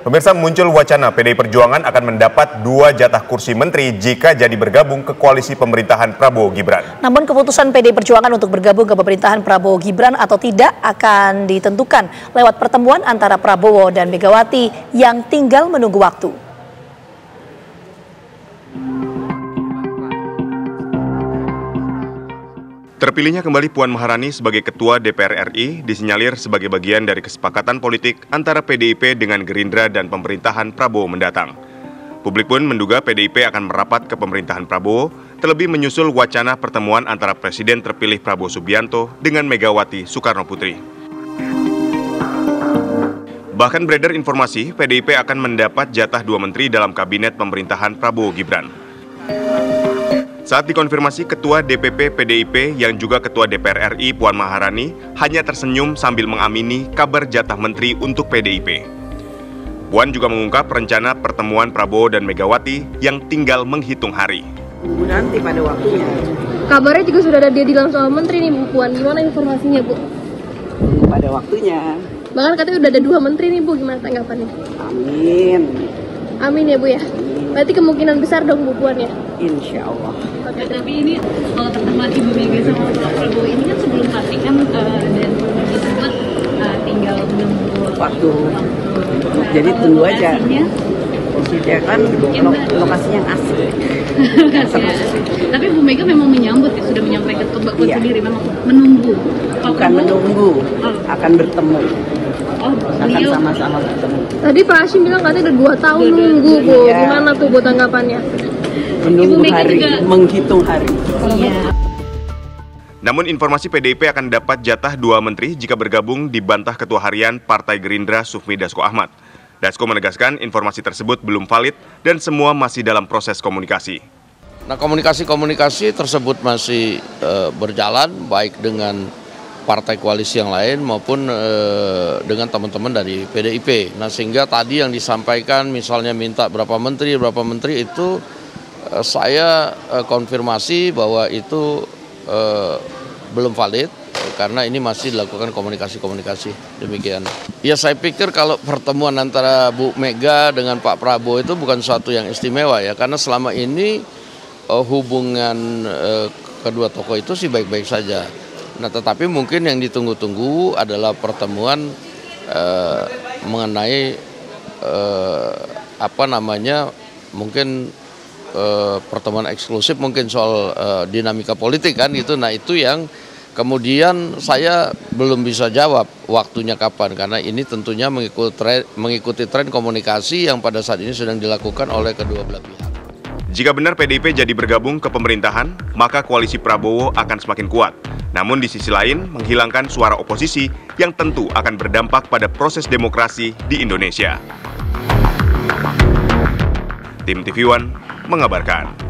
Pemirsa, muncul wacana PDI Perjuangan akan mendapat 2 jatah kursi menteri jika jadi bergabung ke koalisi pemerintahan Prabowo Gibran. Namun keputusan PDI Perjuangan untuk bergabung ke pemerintahan Prabowo Gibran atau tidak akan ditentukan lewat pertemuan antara Prabowo dan Megawati yang tinggal menunggu waktu. Terpilihnya kembali Puan Maharani sebagai Ketua DPR RI disinyalir sebagai bagian dari kesepakatan politik antara PDIP dengan Gerindra dan pemerintahan Prabowo mendatang. Publik pun menduga PDIP akan merapat ke pemerintahan Prabowo, terlebih menyusul wacana pertemuan antara Presiden terpilih Prabowo Subianto dengan Megawati Soekarno Putri. Bahkan beredar informasi PDIP akan mendapat jatah 2 menteri dalam kabinet pemerintahan Prabowo Gibran. Saat dikonfirmasi, Ketua DPP PDIP yang juga Ketua DPR RI Puan Maharani hanya tersenyum sambil mengamini kabar jatah menteri untuk PDIP. Puan juga mengungkap rencana pertemuan Prabowo dan Megawati yang tinggal menghitung hari. Nanti pada waktunya. Kabarnya juga sudah ada dia bilang soal menteri nih Bu Puan, gimana informasinya Bu? Pada waktunya. Bahkan katanya udah ada 2 menteri nih Bu, gimana tanggapannya? Amin. Amin ya Bu ya. Berarti kemungkinan besar dong Bu Puan ya? Insya Allah. Tapi ini pertemuan Ibu Mega sama Pak Prabowo ini kan sebelum pelantikan dan disebut tinggal menunggu waktu. Jadi tunggu aja. Ya kan lokasinya asik. Tapi Bu Mega memang menyambut ya, sudah menyampaikan ke Mbak Puan sendiri memang menunggu. Bukan menunggu, akan bertemu. Akan sama-sama bertemu. Tadi Pak Hashim bilang katanya udah 2 tahun nunggu Bu. Gimana tuh Bu tanggapannya? Menunggu hari, menghitung hari. Namun informasi PDIP akan dapat jatah 2 menteri jika bergabung dibantah Ketua Harian Partai Gerindra Sufmi Dasko Ahmad. Dasko menegaskan informasi tersebut belum valid dan semua masih dalam proses komunikasi. Nah, komunikasi tersebut masih berjalan baik dengan partai koalisi yang lain maupun dengan teman-teman dari PDIP. Nah, sehingga tadi yang disampaikan misalnya minta berapa menteri itu saya konfirmasi bahwa itu belum valid karena ini masih dilakukan komunikasi demikian. Ya, saya pikir kalau pertemuan antara Bu Mega dengan Pak Prabowo itu bukan suatu yang istimewa ya, karena selama ini hubungan kedua tokoh itu sih baik-baik saja. Nah, tetapi mungkin yang ditunggu-tunggu adalah pertemuan mengenai mungkin pertemuan eksklusif mungkin soal dinamika politik kan gitu. Nah, itu yang kemudian saya belum bisa jawab waktunya kapan karena ini tentunya mengikuti tren komunikasi yang pada saat ini sedang dilakukan oleh kedua belah pihak. Jika benar PDIP jadi bergabung ke pemerintahan, maka koalisi Prabowo akan semakin kuat. Namun di sisi lain, menghilangkan suara oposisi yang tentu akan berdampak pada proses demokrasi di Indonesia. Tim TV One mengabarkan.